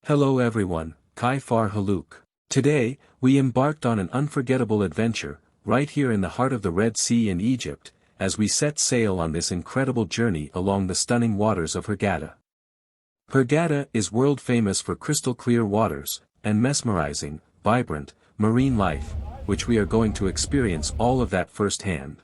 Hello everyone, Kai Far Haluk. Today, we embarked on an unforgettable adventure, right here in the heart of the Red Sea in Egypt, as we set sail on this incredible journey along the stunning waters of Hurghada. Hurghada is world famous for crystal clear waters, and mesmerizing, vibrant, marine life, which we are going to experience all of that firsthand.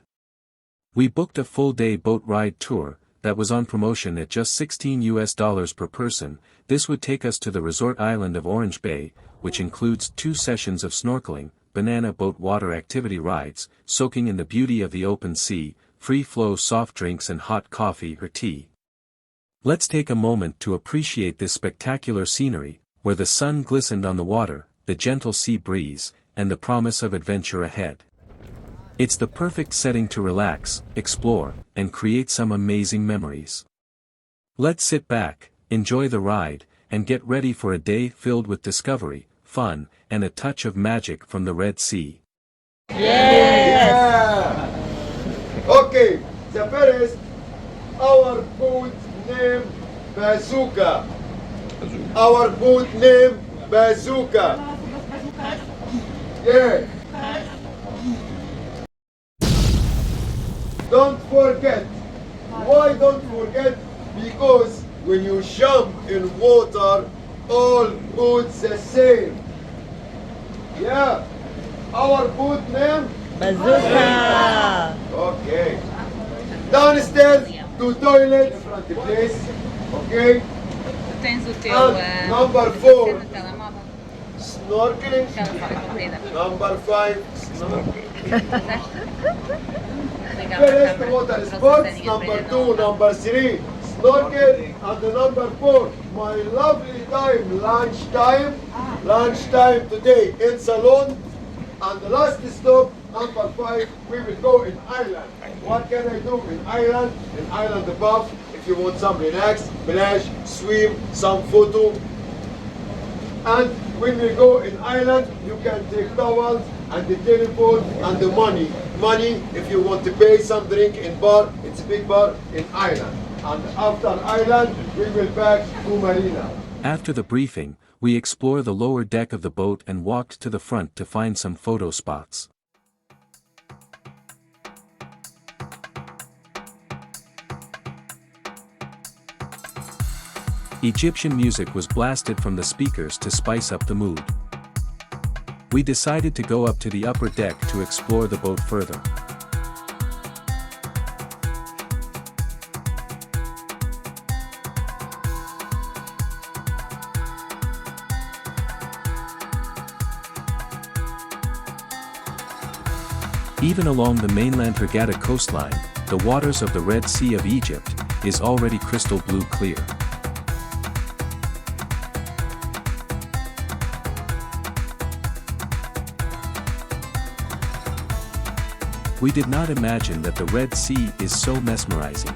We booked a full-day boat ride tour, that was on promotion at just $16 per person. This would take us to the resort island of Orange Bay, which includes 2 sessions of snorkeling, banana boat water activity rides, soaking in the beauty of the open sea, free-flow soft drinks and hot coffee or tea. Let's take a moment to appreciate this spectacular scenery, where the sun glistened on the water, the gentle sea breeze, and the promise of adventure ahead. It's the perfect setting to relax, explore, and create some amazing memories. Let's sit back, enjoy the ride, and get ready for a day filled with discovery, fun, and a touch of magic from the Red Sea. Yeah! Okay, the first, our boat name Bazooka. Our boat name Bazooka. Yeah. Don't forget. Why don't forget? Because when you jump in water, all boats the same. Yeah. Our boat name? Bazooka. Okay. Downstairs to toilet, please. Okay. And number 4, snorkeling. Number 5, first water sports. Number 2, number 3, snorkel. And the number 4, my lovely time, lunchtime today in Salon. And the last stop, number 5, we will go in Island. What can I do in Island? In Island above, if you want some relax, plage, swim, some photo. And when we go in Island, you can take towels and the telephone and the money. Money, if you want to pay some drink in bar, it's a big bar in Island. And after Island, we will back to Marina. After the briefing, we explore the lower deck of the boat and walked to the front to find some photo spots. Egyptian music was blasted from the speakers to spice up the mood. We decided to go up to the upper deck to explore the boat further. Even along the mainland Hurghada coastline, the waters of the Red Sea of Egypt is already crystal blue clear. We did not imagine that the Red Sea is so mesmerizing.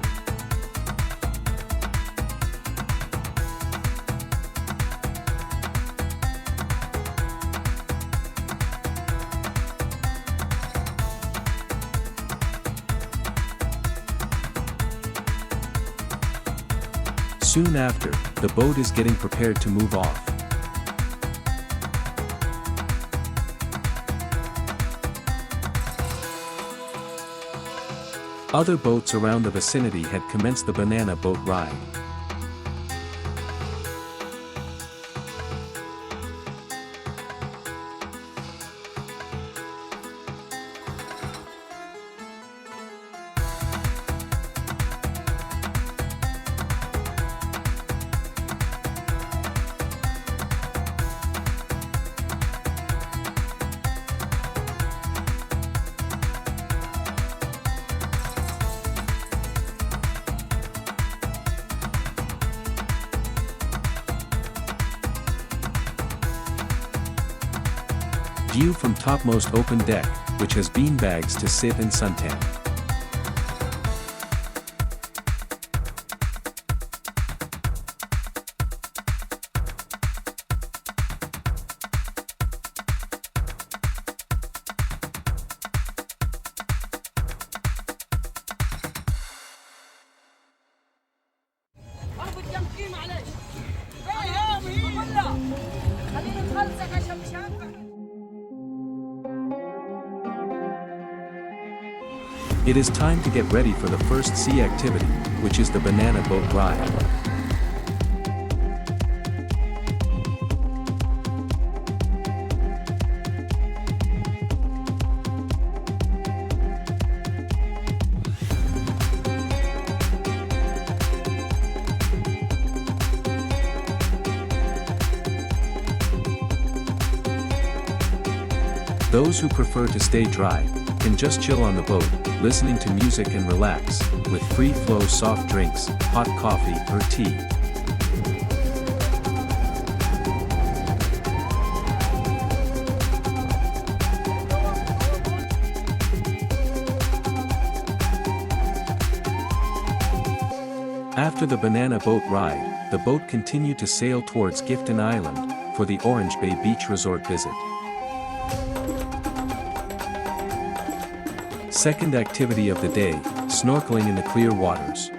Soon after, the boat is getting prepared to move off. Other boats around the vicinity had commenced the banana boat ride. View from topmost open deck, which has bean bags to sit and suntan. It is time to get ready for the first sea activity, which is the banana boat ride. Those who prefer to stay dry can just chill on the boat, listening to music and relax, with free-flow soft drinks, hot coffee or tea. After the banana boat ride, the boat continued to sail towards Giftun Island, for the Orange Bay Beach Resort visit. Second activity of the day, snorkeling in the clear waters.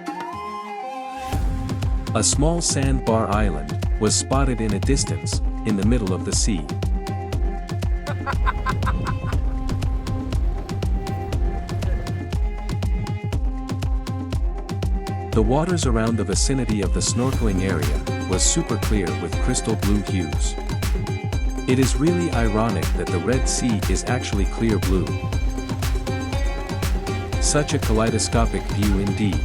A small sandbar island was spotted in a distance, in the middle of the sea. The waters around the vicinity of the snorkeling area was super clear with crystal blue hues. It is really ironic that the Red Sea is actually clear blue. Such a kaleidoscopic view indeed.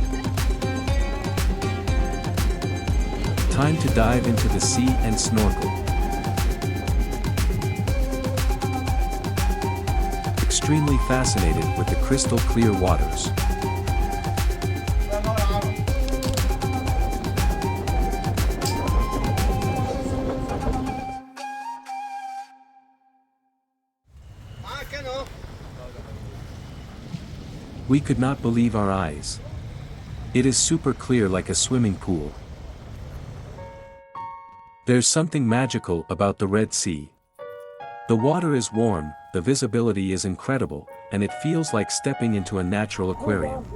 Time to dive into the sea and snorkel. Extremely fascinated with the crystal clear waters. We could not believe our eyes. It is super clear like a swimming pool. There's something magical about the Red Sea. The water is warm, the visibility is incredible, and it feels like stepping into a natural aquarium.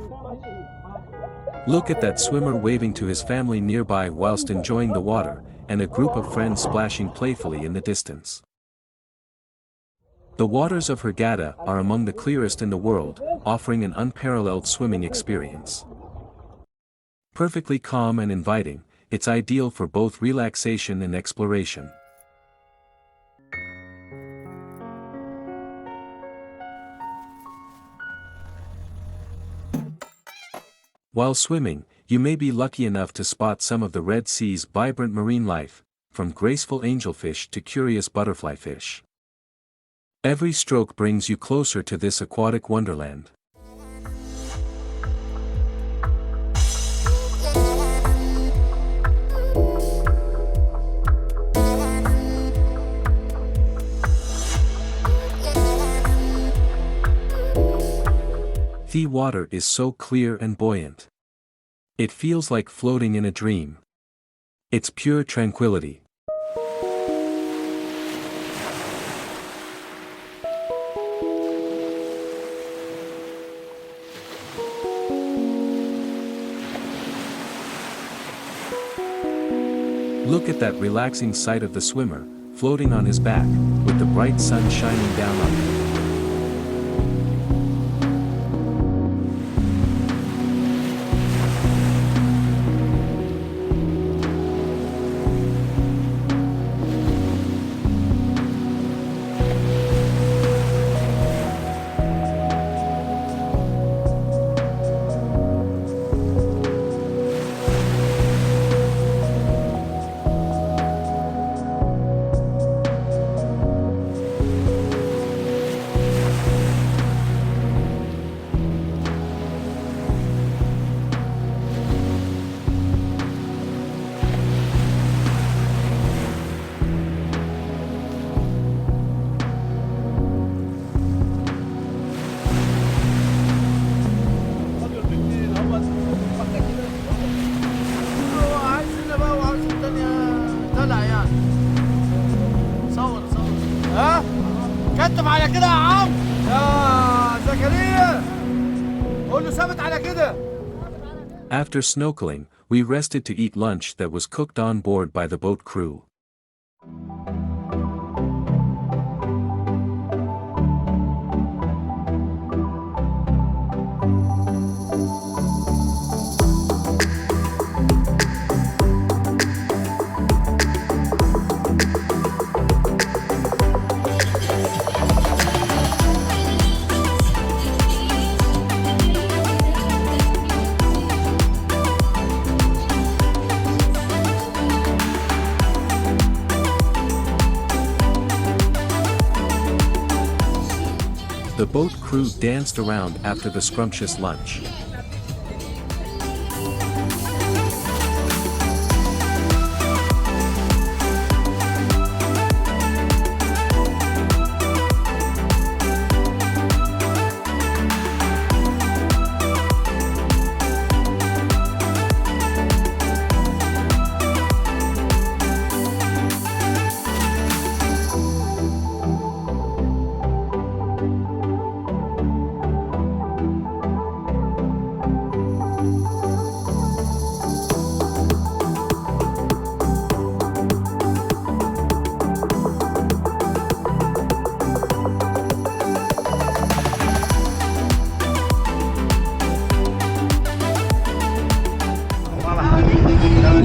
Look at that swimmer waving to his family nearby whilst enjoying the water, and a group of friends splashing playfully in the distance. The waters of Hurghada are among the clearest in the world, offering an unparalleled swimming experience. Perfectly calm and inviting, it's ideal for both relaxation and exploration. While swimming, you may be lucky enough to spot some of the Red Sea's vibrant marine life, from graceful angelfish to curious butterfly fish. Every stroke brings you closer to this aquatic wonderland. The water is so clear and buoyant. It feels like floating in a dream. It's pure tranquility. Look at that relaxing sight of the swimmer, floating on his back, with the bright sun shining down on him. كتب على كده يا عم يا زكريا قول له ثابت على كده. After snorkeling, we rested to eat lunch that was cooked on board by the boat crew. The boat crew danced around after the scrumptious lunch.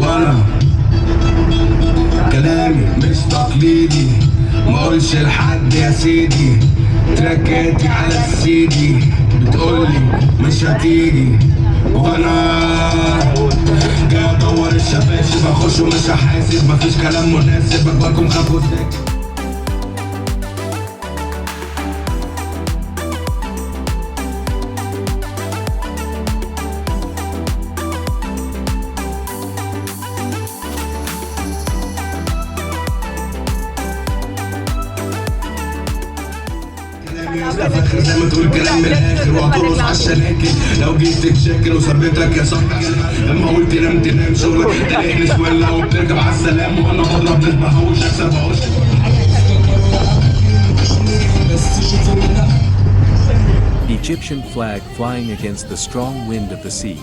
وانا كلامي مش تقليدي، ما اقولش لحد يا سيدي، تراكاتي على السيدي بتقولي مش هتيجي، وانا جاي ادور الشباشب اخش ومش هحاسب، مفيش كلام مناسب اكبركم خافوا ساكت. زي ما تقول كلام من الاخر وهترقص على الشناكل، لو جيت تتشاكل وثبت لك يا صاحبي لما قلت نام تنام شغلك تلاقيني شويه وبتركب على السلام، وانا بره بنسبح اكسب اهوش. Egyptian flag flying against the strong wind of the sea.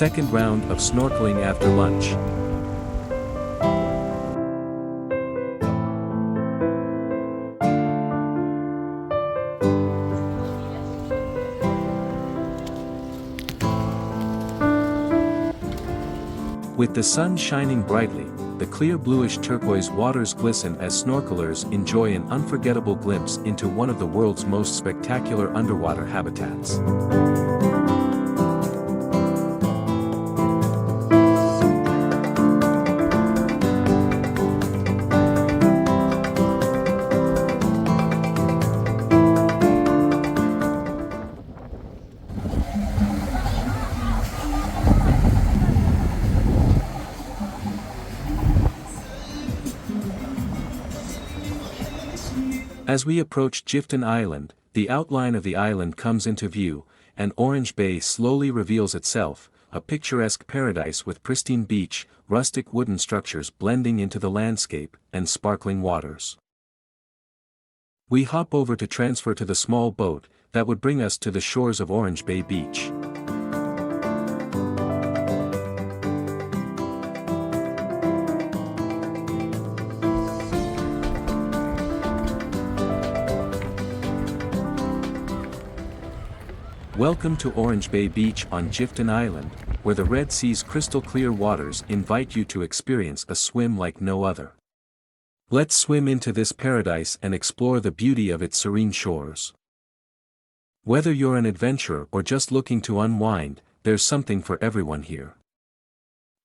Second round of snorkeling after lunch. With the sun shining brightly, the clear bluish turquoise waters glisten as snorkelers enjoy an unforgettable glimpse into one of the world's most spectacular underwater habitats. As we approach Giftun Island, the outline of the island comes into view, and Orange Bay slowly reveals itself, a picturesque paradise with pristine beach, rustic wooden structures blending into the landscape, and sparkling waters. We hop over to transfer to the small boat that would bring us to the shores of Orange Bay Beach. Welcome to Orange Bay Beach on Giftun Island, where the Red Sea's crystal-clear waters invite you to experience a swim like no other. Let's swim into this paradise and explore the beauty of its serene shores. Whether you're an adventurer or just looking to unwind, there's something for everyone here.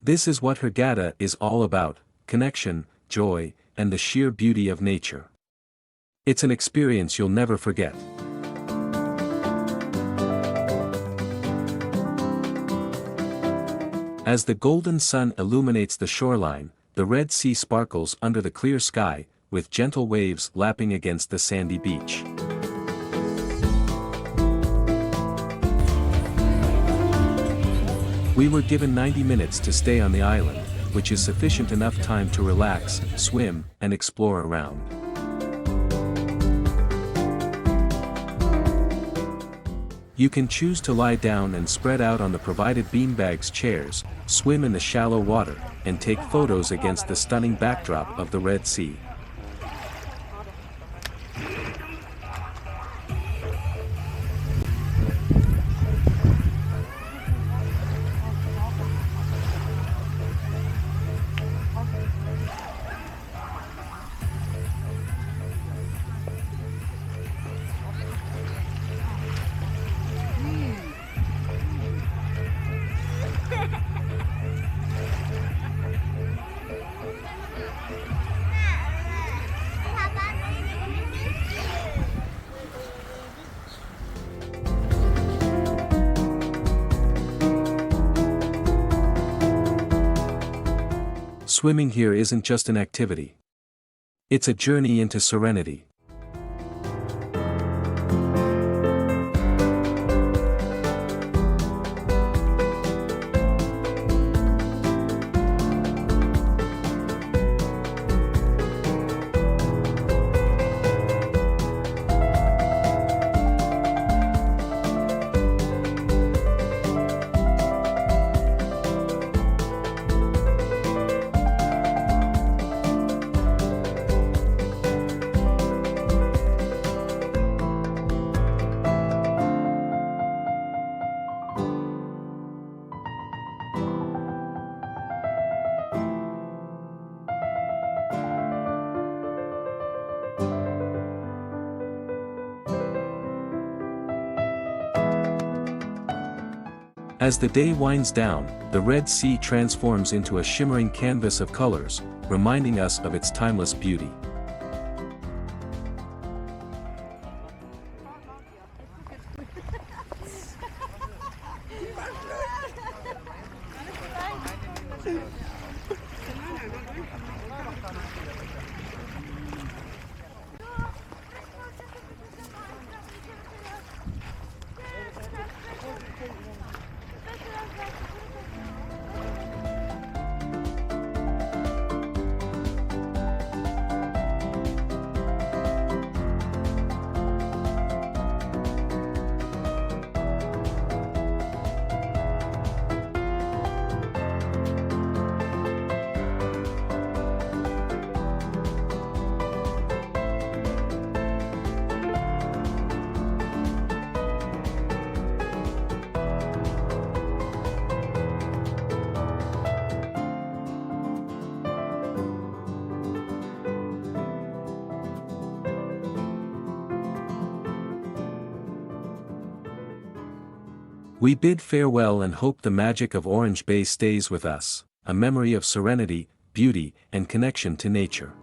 This is what Hurghada is all about: connection, joy, and the sheer beauty of nature. It's an experience you'll never forget. As the golden sun illuminates the shoreline, the Red Sea sparkles under the clear sky, with gentle waves lapping against the sandy beach. We were given 90 minutes to stay on the island, which is sufficient enough time to relax, swim, and explore around. You can choose to lie down and spread out on the provided beanbags chairs, swim in the shallow water, and take photos against the stunning backdrop of the Red Sea. swimming here isn't just an activity. It's a journey into serenity. As the day winds down, the Red Sea transforms into a shimmering canvas of colors, reminding us of its timeless beauty. We bid farewell and hope the magic of Orange Bay stays with us, a memory of serenity, beauty, and connection to nature.